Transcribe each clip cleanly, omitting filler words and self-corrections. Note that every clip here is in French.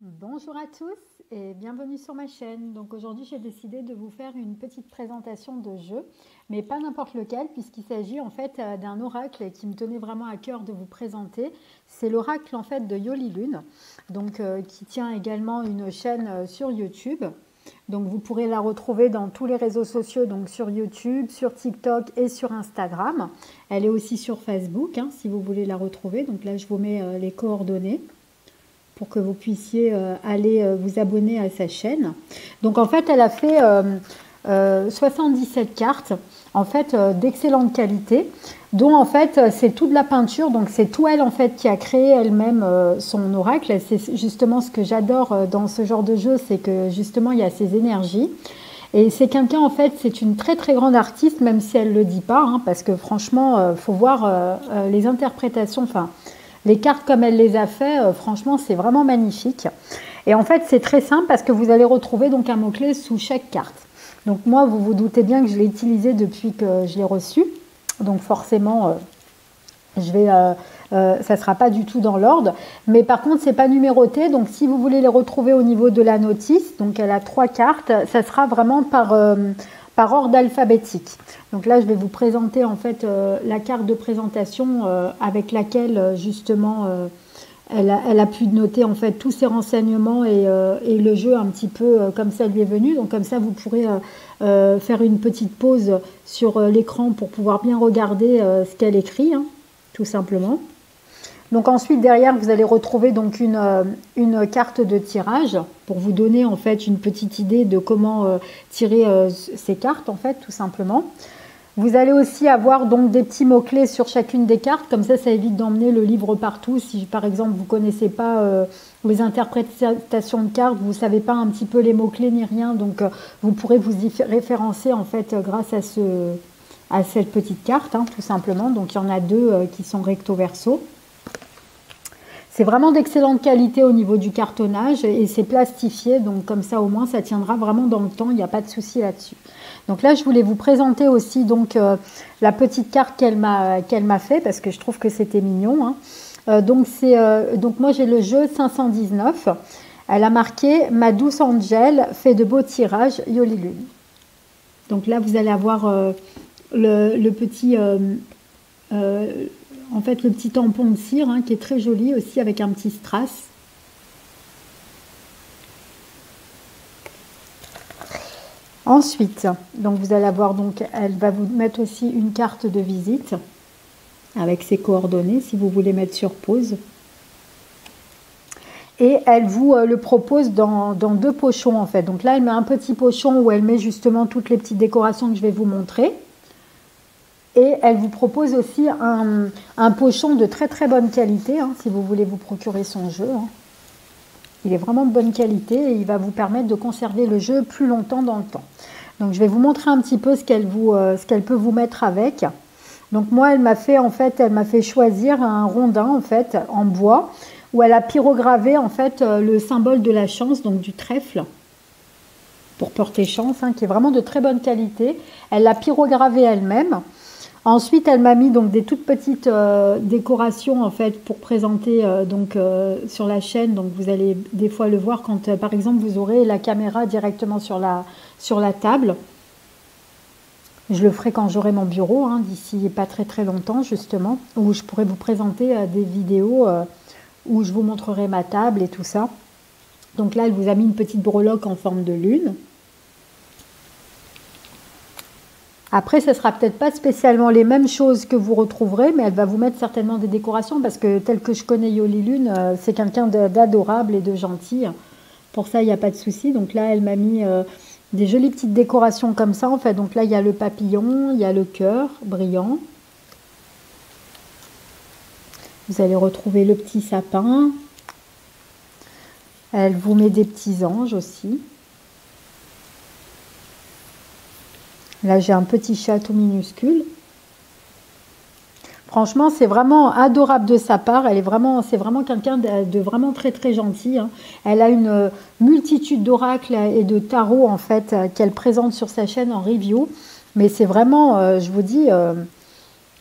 Bonjour à tous et bienvenue sur ma chaîne. Donc aujourd'hui j'ai décidé de vous faire une petite présentation de jeu, mais pas n'importe lequel puisqu'il s'agit en fait d'un oracle qui me tenait vraiment à cœur de vous présenter. C'est l'oracle en fait de Yolilune, donc qui tient également une chaîne sur YouTube. Donc vous pourrez la retrouver dans tous les réseaux sociaux, donc sur YouTube, sur TikTok et sur Instagram. Elle est aussi sur Facebook si vous voulez la retrouver. Donc là je vous mets les coordonnées pour que vous puissiez aller vous abonner à sa chaîne. Donc en fait, elle a fait 77 cartes, en fait d'excellente qualité, dont en fait c'est toute la peinture, donc c'est tout elle en fait qui a créé elle-même son oracle. C'est justement ce que j'adore dans ce genre de jeu, c'est que justement il y a ces énergies. Et c'est quelqu'un, en fait, c'est une très très grande artiste, même si elle ne le dit pas, parce que franchement, faut voir les interprétations, enfin, les cartes comme elle les a fait, franchement, c'est vraiment magnifique. Et en fait, c'est très simple parce que vous allez retrouver donc un mot-clé sous chaque carte. Donc moi, vous vous doutez bien que je l'ai utilisé depuis que je l'ai reçu. Donc forcément, ça ne sera pas du tout dans l'ordre. Mais par contre, c'est pas numéroté. Donc si vous voulez les retrouver au niveau de la notice, donc elle a 3 cartes, ça sera vraiment par ordre alphabétique. Donc là, je vais vous présenter en fait la carte de présentation avec laquelle justement elle a pu noter en fait tous ses renseignements et le jeu un petit peu comme ça lui est venu. Donc comme ça, vous pourrez faire une petite pause sur l'écran pour pouvoir bien regarder ce qu'elle écrit, tout simplement. Donc ensuite derrière vous allez retrouver donc une carte de tirage pour vous donner en fait une petite idée de comment tirer ces cartes en fait tout simplement. Vous allez aussi avoir donc des petits mots clés sur chacune des cartes, comme ça évite d'emmener le livre partout. Si par exemple vous connaissez pas les interprétations de cartes, vous savez pas un petit peu les mots clés ni rien, donc vous pourrez vous y référencer en fait grâce à cette petite carte tout simplement. Donc il y en a 2 qui sont recto verso. C'est vraiment d'excellente qualité au niveau du cartonnage et c'est plastifié, donc comme ça au moins ça tiendra vraiment dans le temps, il n'y a pas de souci là-dessus. Donc là je voulais vous présenter aussi donc la petite carte qu'elle m'a fait parce que je trouve que c'était mignon. Donc moi j'ai le jeu 519, elle a marqué ma douce Angel fait de beaux tirages Yolilune. Donc là vous allez avoir le petit en fait le petit tampon de cire qui est très joli aussi avec un petit strass. Ensuite, donc vous allez avoir donc elle va vous mettre aussi une carte de visite avec ses coordonnées si vous voulez mettre sur pause. Et elle vous le propose dans 2 pochons en fait. Donc là elle met un petit pochon où elle met justement toutes les petites décorations que je vais vous montrer. Et elle vous propose aussi un pochon de très très bonne qualité, si vous voulez vous procurer son jeu. Il est vraiment de bonne qualité et il va vous permettre de conserver le jeu plus longtemps dans le temps. Donc je vais vous montrer un petit peu ce qu'elle peut vous mettre avec. Donc moi elle m'a fait choisir un rondin en fait en bois où elle a pyrogravé en fait le symbole de la chance, donc du trèfle pour porter chance, qui est vraiment de très bonne qualité. Elle l'a pyrogravé elle-même. Ensuite, elle m'a mis donc des toutes petites décorations en fait pour présenter sur la chaîne. Donc vous allez des fois le voir quand par exemple vous aurez la caméra directement sur la table. Je le ferai quand j'aurai mon bureau, d'ici pas très très longtemps justement, où je pourrai vous présenter des vidéos où je vous montrerai ma table et tout ça. Donc là, elle vous a mis une petite breloque en forme de lune. Après, ce ne sera peut-être pas spécialement les mêmes choses que vous retrouverez, mais elle va vous mettre certainement des décorations parce que tel que je connais Yolilune, c'est quelqu'un d'adorable et de gentil. Pour ça, il n'y a pas de souci. Donc là, elle m'a mis des jolies petites décorations comme ça. En fait, donc là, il y a le papillon, il y a le cœur brillant. Vous allez retrouver le petit sapin. Elle vous met des petits anges aussi. Là, j'ai un petit chat tout minuscule. Franchement, c'est vraiment adorable de sa part. C'est vraiment quelqu'un de vraiment très très gentil. Elle a une multitude d'oracles et de tarots en fait qu'elle présente sur sa chaîne en review. Mais c'est vraiment, je vous dis,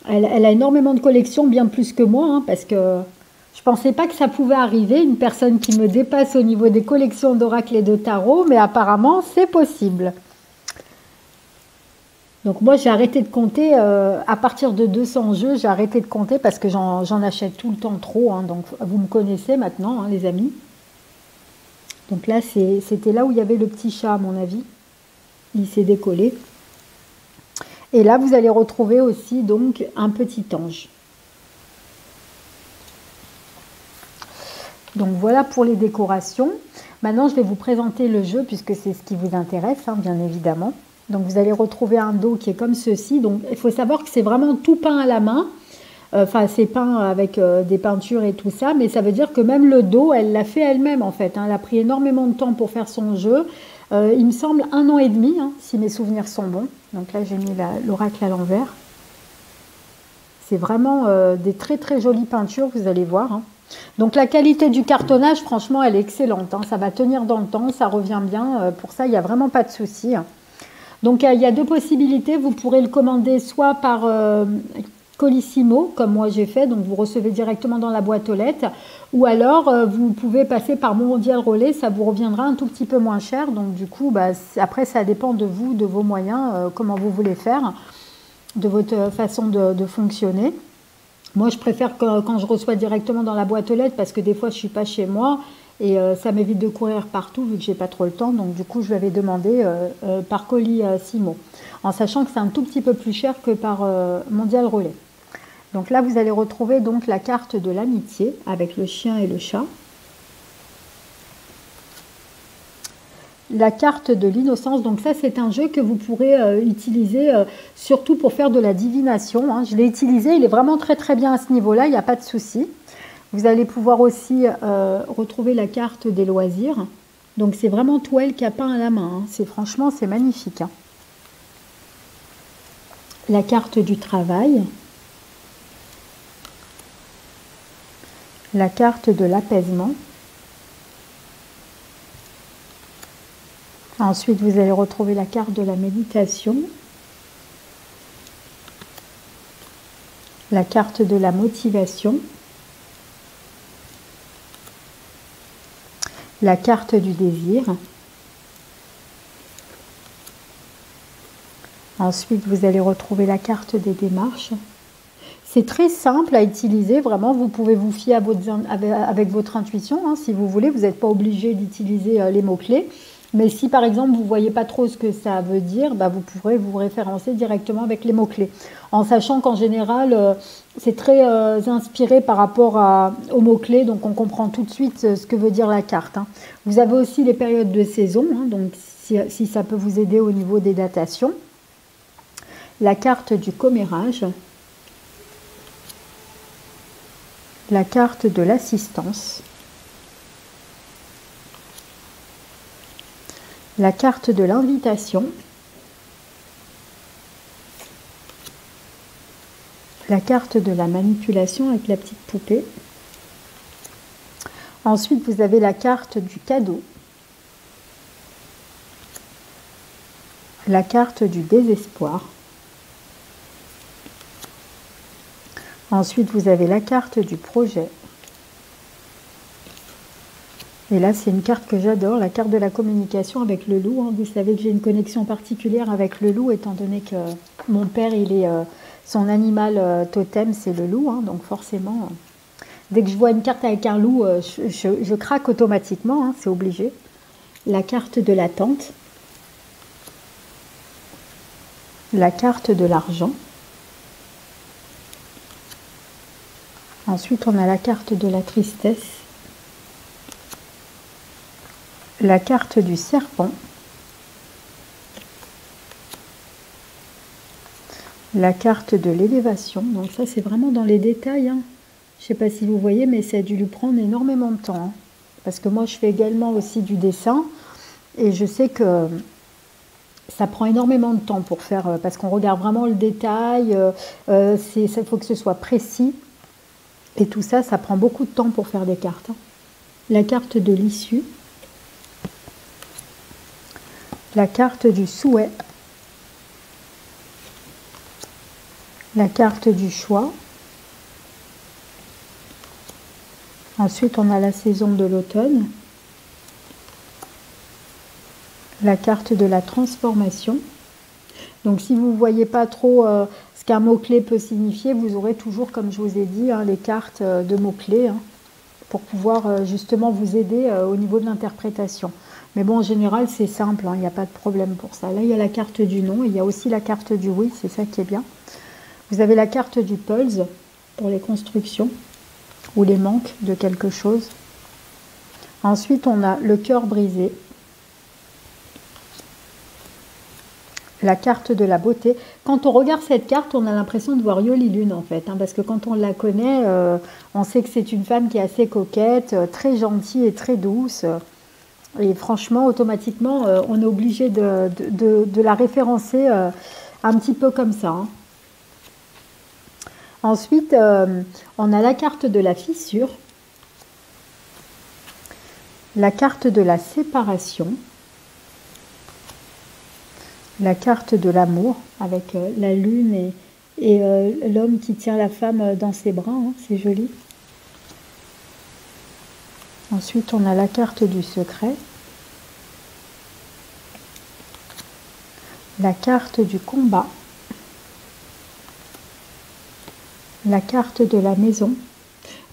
elle a énormément de collections, bien plus que moi, parce que Je pensais pas que ça pouvait arriver, une personne qui me dépasse au niveau des collections d'oracles et de tarot, mais apparemment c'est possible. Donc moi j'ai arrêté de compter, à partir de 200 jeux, j'ai arrêté de compter parce que j'en achète tout le temps trop, hein, donc vous me connaissez maintenant, hein, les amis. Donc là c'était là où il y avait le petit chat à mon avis, il s'est décollé. Et là vous allez retrouver aussi donc un petit ange. Donc voilà pour les décorations. Maintenant je vais vous présenter le jeu puisque c'est ce qui vous intéresse, hein, bien évidemment. Donc vous allez retrouver un dos qui est comme ceci. Donc il faut savoir que c'est vraiment tout peint à la main. Enfin c'est peint avec des peintures et tout ça. Mais ça veut dire que même le dos, elle l'a fait elle-même en fait, hein. Elle a pris énormément de temps pour faire son jeu. Il me semble 1 an et demi, hein, si mes souvenirs sont bons. Donc là j'ai mis l'oracle à l'envers. C'est vraiment des très très jolies peintures, vous allez voir, hein. Donc la qualité du cartonnage, franchement, elle est excellente, hein. Ça va tenir dans le temps, ça revient bien. Pour ça, il n'y a vraiment pas de souci. Donc il y a deux possibilités. Vous pourrez le commander soit par Colissimo, comme moi j'ai fait, donc vous recevez directement dans la boîte aux lettres, ou alors vous pouvez passer par Mondial Relais, ça vous reviendra un tout petit peu moins cher. Donc du coup, après ça dépend de vous, de vos moyens, comment vous voulez faire, de votre façon de fonctionner. Moi, je préfère quand je reçois directement dans la boîte aux lettres parce que des fois, je ne suis pas chez moi et ça m'évite de courir partout vu que je n'ai pas trop le temps. Donc, du coup, je l'avais demandé par Colissimo, en sachant que c'est un tout petit peu plus cher que par Mondial Relais. Donc là, vous allez retrouver donc la carte de l'amitié avec le chien et le chat. La carte de l'innocence, donc ça c'est un jeu que vous pourrez utiliser surtout pour faire de la divination, hein. Je l'ai utilisé, il est vraiment très très bien à ce niveau-là, il n'y a pas de souci. Vous allez pouvoir aussi retrouver la carte des loisirs. Donc c'est vraiment Toile qui a peint à la main, hein. Franchement c'est magnifique, hein. La carte du travail. La carte de l'apaisement. Ensuite, vous allez retrouver la carte de la méditation, la carte de la motivation, la carte du désir. Ensuite, vous allez retrouver la carte des démarches. C'est très simple à utiliser, vraiment, vous pouvez vous fier avec votre intuition, hein, si vous voulez, vous n'êtes pas obligé d'utiliser les mots-clés. Mais si par exemple vous ne voyez pas trop ce que ça veut dire, vous pourrez vous référencer directement avec les mots-clés. En sachant qu'en général, c'est très inspiré par rapport aux mots-clés, donc on comprend tout de suite ce que veut dire la carte, hein. Vous avez aussi les périodes de saison, hein, donc si ça peut vous aider au niveau des datations. La carte du commérage. La carte de l'assistance. La carte de l'invitation, la carte de la manipulation avec la petite poupée. Ensuite, vous avez la carte du cadeau, la carte du désespoir. Ensuite, vous avez la carte du projet. Et là, c'est une carte que j'adore, la carte de la communication avec le loup, hein. Vous savez que j'ai une connexion particulière avec le loup, étant donné que mon père, son animal totem, c'est le loup, hein. Donc forcément, dès que je vois une carte avec un loup, je craque automatiquement, hein, c'est obligé. La carte de l'attente. La carte de l'argent. Ensuite, on a la carte de la tristesse. La carte du serpent, la carte de l'élévation, donc ça c'est vraiment dans les détails, hein. Je ne sais pas si vous voyez, mais ça a dû lui prendre énormément de temps, hein. Parce que moi je fais également aussi du dessin, et je sais que ça prend énormément de temps pour faire, parce qu'on regarde vraiment le détail, il faut que ce soit précis, et tout ça, ça prend beaucoup de temps pour faire des cartes, hein. La carte de l'issue. La carte du souhait, la carte du choix, Ensuite, on a la saison de l'automne, la carte de la transformation. Donc, si vous ne voyez pas trop ce qu'un mot-clé peut signifier, vous aurez toujours, comme je vous ai dit, les cartes de mots-clés pour pouvoir justement vous aider au niveau de l'interprétation. Mais bon, en général, c'est simple, il n'y a pas de problème pour ça. Là, il y a la carte du non, et il y a aussi la carte du oui, c'est ça qui est bien. Vous avez la carte du pulse pour les constructions ou les manques de quelque chose. Ensuite, on a le cœur brisé, la carte de la beauté. Quand on regarde cette carte, on a l'impression de voir Yoli Lune en fait, parce que quand on la connaît, on sait que c'est une femme qui est assez coquette, très gentille et très douce. Et franchement, automatiquement, on est obligé de la référencer un petit peu comme ça. Ensuite, on a la carte de la fissure, la carte de la séparation, la carte de l'amour avec la lune et l'homme qui tient la femme dans ses bras, c'est joli. Ensuite, on a la carte du secret, la carte du combat, la carte de la maison.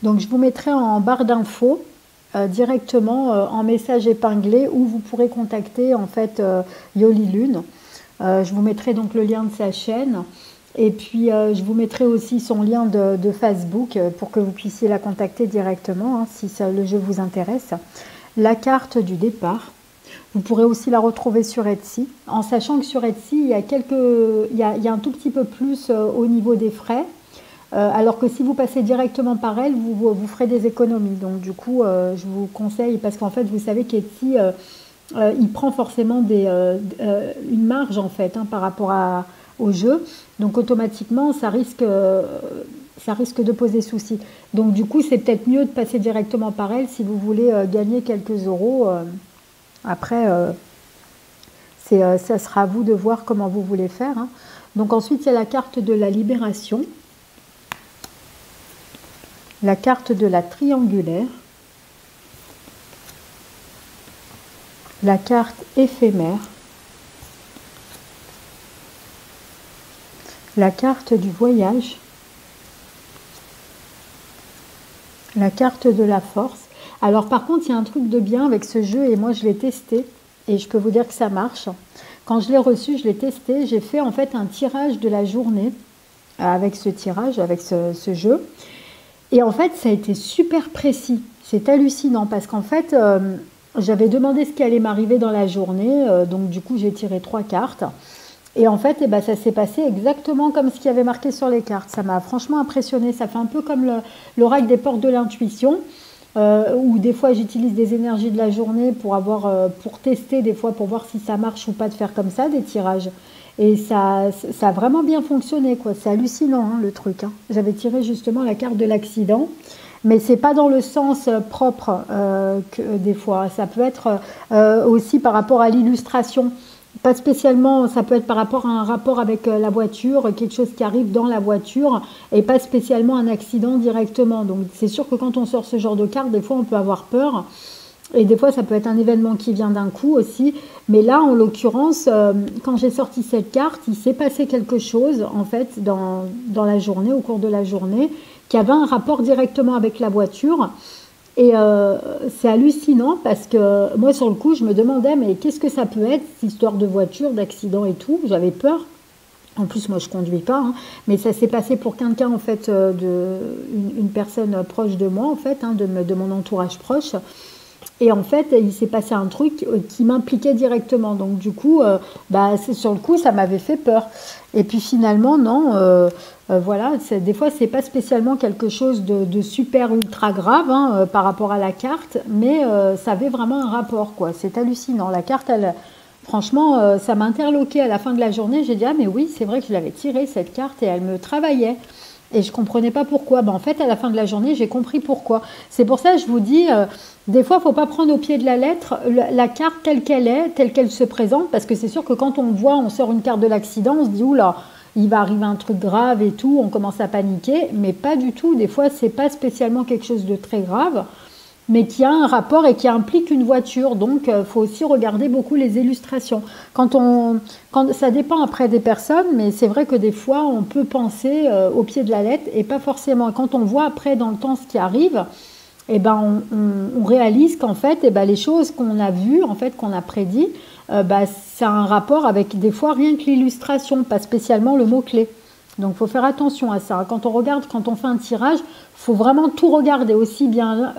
Donc, je vous mettrai en barre d'infos directement en message épinglé où vous pourrez contacter en fait Yoli Lune. Je vous mettrai donc le lien de sa chaîne. Et puis, je vous mettrai aussi son lien de Facebook pour que vous puissiez la contacter directement si le jeu vous intéresse. La carte du départ. Vous pourrez aussi la retrouver sur Etsy, en sachant que sur Etsy, il y a un tout petit peu plus au niveau des frais, alors que si vous passez directement par elle, vous ferez des économies. Donc du coup, je vous conseille, parce qu'en fait, vous savez qu'Etsy, il prend forcément une marge en fait par rapport au jeu. Donc automatiquement, ça risque de poser souci. Donc du coup, c'est peut-être mieux de passer directement par elle si vous voulez gagner quelques euros. Après, ça sera à vous de voir comment vous voulez faire. Donc ensuite, il y a la carte de la libération, la carte de la triangulaire, la carte éphémère, la carte du voyage, la carte de la force. Alors par contre, il y a un truc de bien avec ce jeu, et moi je l'ai testé, et je peux vous dire que ça marche. Quand je l'ai reçu, je l'ai testé, j'ai fait en fait un tirage de la journée avec ce tirage, avec ce jeu. Et en fait, ça a été super précis. C'est hallucinant, parce qu'en fait, j'avais demandé ce qui allait m'arriver dans la journée, donc du coup j'ai tiré 3 cartes. Et en fait, ça s'est passé exactement comme ce qu'il y avait marqué sur les cartes. Ça m'a franchement impressionné. Ça fait un peu comme l'oracle des portes de l'intuition, où des fois j'utilise des énergies de la journée pour tester, des fois pour voir si ça marche ou pas de faire comme ça, des tirages. Et ça a vraiment bien fonctionné, quoi. C'est hallucinant le truc. J'avais tiré justement la carte de l'accident, mais c'est pas dans le sens propre que des fois. Ça peut être aussi par rapport à l'illustration. Pas spécialement, ça peut être par rapport à un rapport avec la voiture, quelque chose qui arrive dans la voiture, et pas spécialement un accident directement. Donc c'est sûr que quand on sort ce genre de carte, des fois on peut avoir peur, et des fois ça peut être un événement qui vient d'un coup aussi. Mais là, en l'occurrence, quand j'ai sorti cette carte, il s'est passé quelque chose en fait dans la journée, au cours de la journée, qui avait un rapport directement avec la voiture. Et c'est hallucinant, parce que moi sur le coup je me demandais mais qu'est-ce que ça peut être, cette histoire de voiture, d'accident et tout. J'avais peur. En plus moi je conduis pas, mais ça s'est passé pour quelqu'un en fait, une personne proche de moi en fait, de mon entourage proche. Et en fait, il s'est passé un truc qui m'impliquait directement. Donc du coup, sur le coup, ça m'avait fait peur. Et puis finalement, non, voilà, des fois, c'est pas spécialement quelque chose de super ultra grave par rapport à la carte, mais ça avait vraiment un rapport, quoi. C'est hallucinant. La carte, franchement, ça m'a interloqué à la fin de la journée. J'ai dit, ah mais oui, c'est vrai que je l'avais tirée, cette carte, et elle me travaillait. Et je ne comprenais pas pourquoi. En fait, à la fin de la journée, j'ai compris pourquoi. C'est pour ça que je vous dis, des fois, il ne faut pas prendre au pied de la lettre la carte telle qu'elle est, telle qu'elle se présente, parce que c'est sûr que quand on voit, on sort une carte de l'accident, on se dit, oula, il va arriver un truc grave et tout, on commence à paniquer, mais pas du tout. Des fois, c'est pas spécialement quelque chose de très grave, mais qui a un rapport et qui implique une voiture. Donc, il faut aussi regarder beaucoup les illustrations. Ça dépend après des personnes, mais c'est vrai que des fois, on peut penser au pied de la lettre et pas forcément. Quand on voit après dans le temps ce qui arrive, eh ben, on réalise qu'en fait, eh ben, les choses qu'on a vues, en fait, qu'on a prédit, ça a un rapport avec des fois rien que l'illustration, pas spécialement le mot-clé. Donc, il faut faire attention à ça. Quand on fait un tirage, il faut vraiment tout regarder, aussi bien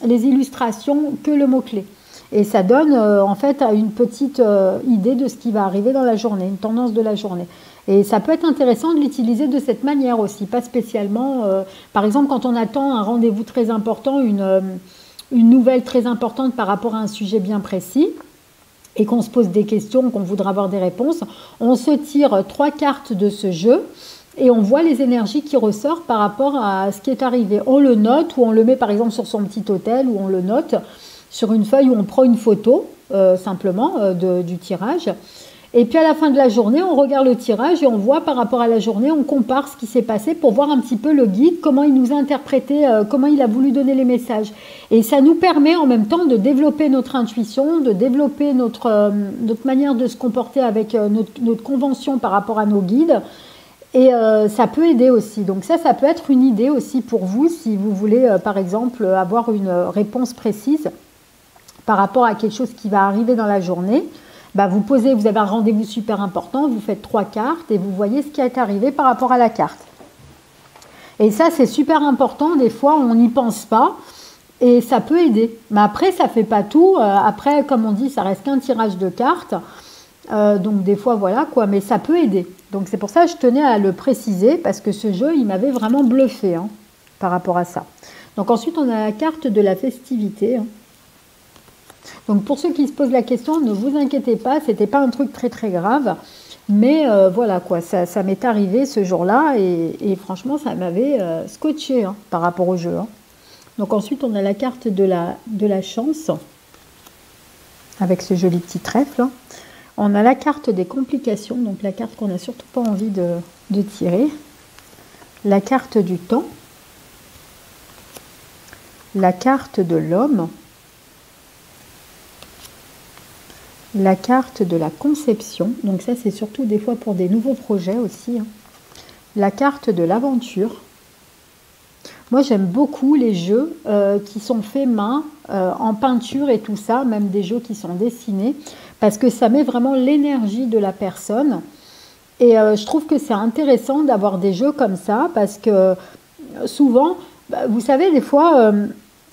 les illustrations que le mot-clé. Et ça donne en fait une petite idée de ce qui va arriver dans la journée, une tendance de la journée. Et ça peut être intéressant de l'utiliser de cette manière aussi, pas spécialement. Par exemple, quand on attend un rendez-vous très important, une nouvelle très importante par rapport à un sujet bien précis, et qu'on se pose des questions, qu'on voudra avoir des réponses, on se tire 3 cartes de ce jeu et on voit les énergies qui ressortent par rapport à ce qui est arrivé. On le note ou on le met par exemple sur son petit hôtel ou on le note sur une feuille où on prend une photo simplement du tirage. Et puis à la fin de la journée, on regarde le tirage et on voit par rapport à la journée, on compare ce qui s'est passé pour voir un petit peu le guide, comment il nous a interprété, comment il a voulu donner les messages. Et ça nous permet en même temps de développer notre intuition, de développer notre manière de se comporter avec notre convention par rapport à nos guides. Et ça peut aider aussi. Donc ça peut être une idée aussi pour vous si vous voulez, par exemple, avoir une réponse précise par rapport à quelque chose qui va arriver dans la journée. Vous avez un rendez-vous super important, vous faites 3 cartes et vous voyez ce qui est arrivé par rapport à la carte. Et ça, c'est super important. Des fois, on n'y pense pas et ça peut aider. Mais après, ça ne fait pas tout. Après, comme on dit, ça reste qu'un tirage de cartes. Donc des fois, voilà quoi, mais ça peut aider. Donc c'est pour ça que je tenais à le préciser parce que ce jeu, il m'avait vraiment bluffé par rapport à ça. Donc ensuite, on a la carte de la festivité. Donc pour ceux qui se posent la question, ne vous inquiétez pas, c'était pas un truc très très grave, mais voilà quoi, ça m'est arrivé ce jour-là et franchement ça m'avait scotché par rapport au jeu. Donc ensuite on a la carte de la chance avec ce joli petit trèfle. On a la carte des complications, donc la carte qu'on n'a surtout pas envie de tirer. La carte du temps, la carte de l'homme. La carte de la conception, donc ça c'est surtout des fois pour des nouveaux projets aussi. La carte de l'aventure. Moi j'aime beaucoup les jeux qui sont faits main, en peinture et tout ça, même des jeux qui sont dessinés, parce que ça met vraiment l'énergie de la personne. Et je trouve que c'est intéressant d'avoir des jeux comme ça, parce que souvent, vous savez, des fois...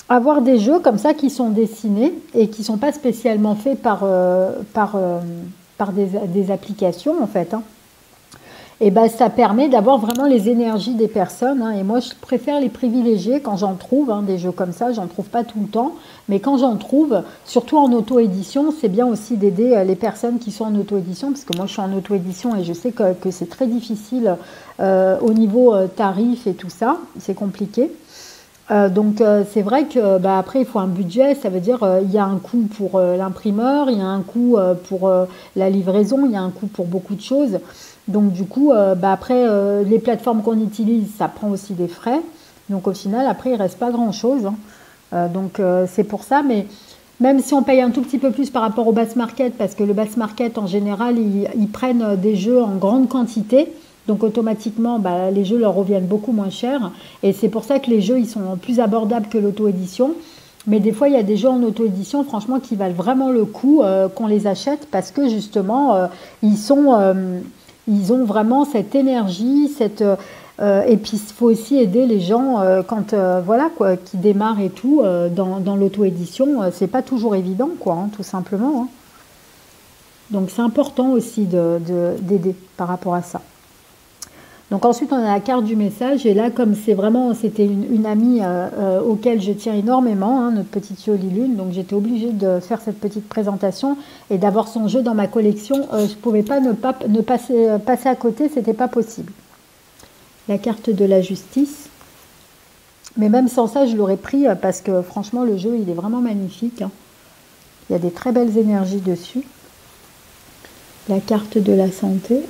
avoir des jeux comme ça qui sont dessinés et qui ne sont pas spécialement faits par des applications en fait. Et ça permet d'avoir vraiment les énergies des personnes. Et moi, je préfère les privilégier quand j'en trouve. Des jeux comme ça, j'en trouve pas tout le temps. Mais quand j'en trouve, surtout en auto-édition, c'est bien aussi d'aider les personnes qui sont en auto-édition. Parce que moi, je suis en auto-édition et je sais que c'est très difficile au niveau tarif et tout ça. C'est compliqué. Donc c'est vrai que après il faut un budget, ça veut dire il y a un coût pour l'imprimeur, il y a un coût pour la livraison, il y a un coût pour beaucoup de choses. Donc du coup après les plateformes qu'on utilise, ça prend aussi des frais. Donc au final après il reste pas grand chose. Donc c'est pour ça, mais même si on paye un tout petit peu plus par rapport au mass market, parce que le mass market en général ils prennent des jeux en grande quantité. Donc automatiquement, les jeux leur reviennent beaucoup moins cher. Et c'est pour ça que les jeux, ils sont plus abordables que l'auto-édition. Mais des fois, il y a des jeux en auto-édition, franchement, qui valent vraiment le coup qu'on les achète parce que justement, ils ont vraiment cette énergie, et puis il faut aussi aider les gens quand qui démarrent et tout dans l'auto-édition. C'est pas toujours évident, tout simplement. Donc c'est important aussi d'aider par rapport à ça. Donc ensuite, on a la carte du message. Et là, comme c'était une amie auquel je tiens énormément, notre petite jolie lune, donc j'étais obligée de faire cette petite présentation et d'avoir son jeu dans ma collection. Je ne pouvais pas ne passer à côté, c'était pas possible. La carte de la justice. Mais même sans ça, je l'aurais pris parce que franchement, le jeu, il est vraiment magnifique. Il y a des très belles énergies dessus. La carte de la santé.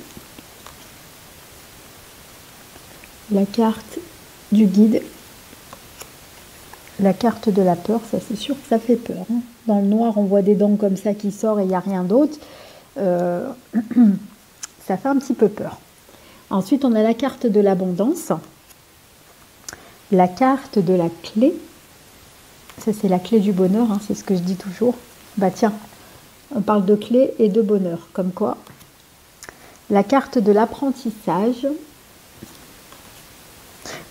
la carte du guide, la carte de la peur, ça c'est sûr que ça fait peur. Hein. Dans le noir, on voit des dents comme ça qui sortent et il n'y a rien d'autre. Ça fait un petit peu peur. Ensuite, on a la carte de l'abondance, la carte de la clé. Ça, c'est la clé du bonheur, hein, c'est ce que je dis toujours. Bah tiens, on parle de clé et de bonheur, comme quoi. La carte de l'apprentissage,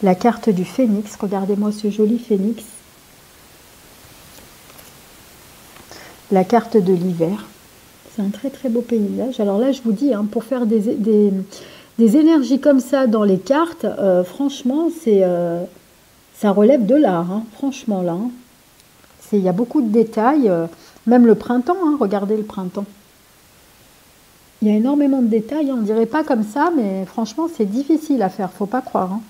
la carte du phénix, regardez-moi ce joli phénix. La carte de l'hiver, c'est un très très beau paysage. Alors là, je vous dis, hein, pour faire des énergies comme ça dans les cartes, franchement, ça relève de l'art, hein, franchement là. Hein. Il y a beaucoup de détails, même le printemps, hein, regardez le printemps. Il y a énormément de détails, on ne dirait pas comme ça, mais franchement, c'est difficile à faire, faut pas croire. Hein.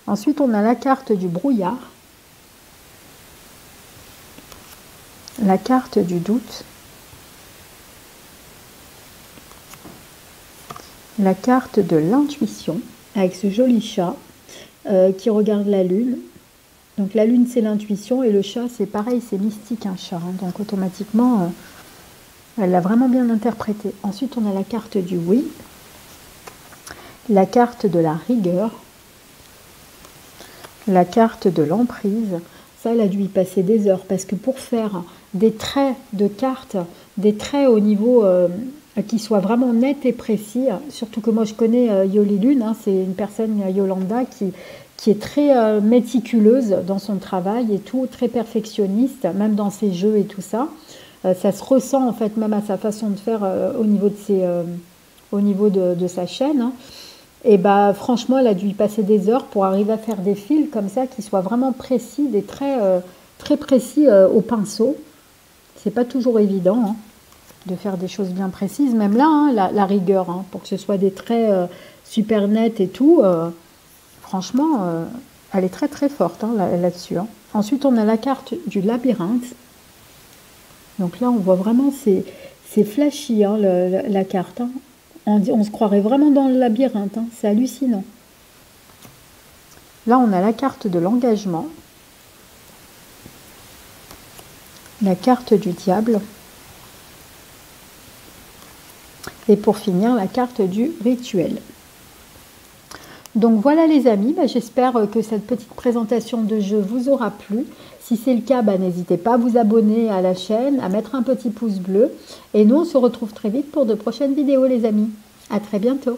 Ensuite, on a la carte du brouillard, la carte du doute, la carte de l'intuition, avec ce joli chat qui regarde la lune. Donc la lune, c'est l'intuition, et le chat, c'est pareil, c'est mystique, un chat. Hein. Donc automatiquement, elle l'a vraiment bien interprété. Ensuite, on a la carte du oui, la carte de la rigueur, la carte de l'emprise. Ça, elle a dû y passer des heures, parce que pour faire des traits de cartes, des traits au niveau qui soient vraiment nets et précis, surtout que moi je connais Yoli Lune, hein, c'est une personne, Yolanda, qui est très méticuleuse dans son travail et tout, très perfectionniste, même dans ses jeux et tout ça. Ça se ressent en fait même à sa façon de faire au niveau de sa chaîne. Hein. Et bah franchement, elle a dû y passer des heures pour arriver à faire des fils comme ça qui soient vraiment précis, des traits très précis au pinceau. C'est pas toujours évident hein, de faire des choses bien précises, même là, hein, la rigueur, hein, pour que ce soit des traits super nets et tout. Franchement, elle est très très forte hein, là-dessus. Hein. Ensuite, on a la carte du labyrinthe. Donc là, on voit vraiment, c'est flashy hein, la carte. Hein. On se croirait vraiment dans le labyrinthe, hein. C'est hallucinant. Là, on a la carte de l'engagement, la carte du diable, et pour finir, la carte du rituel. Donc voilà les amis, j'espère que cette petite présentation de jeu vous aura plu. Si c'est le cas, n'hésitez pas à vous abonner à la chaîne, à mettre un petit pouce bleu. Et nous, on se retrouve très vite pour de prochaines vidéos les amis. À très bientôt.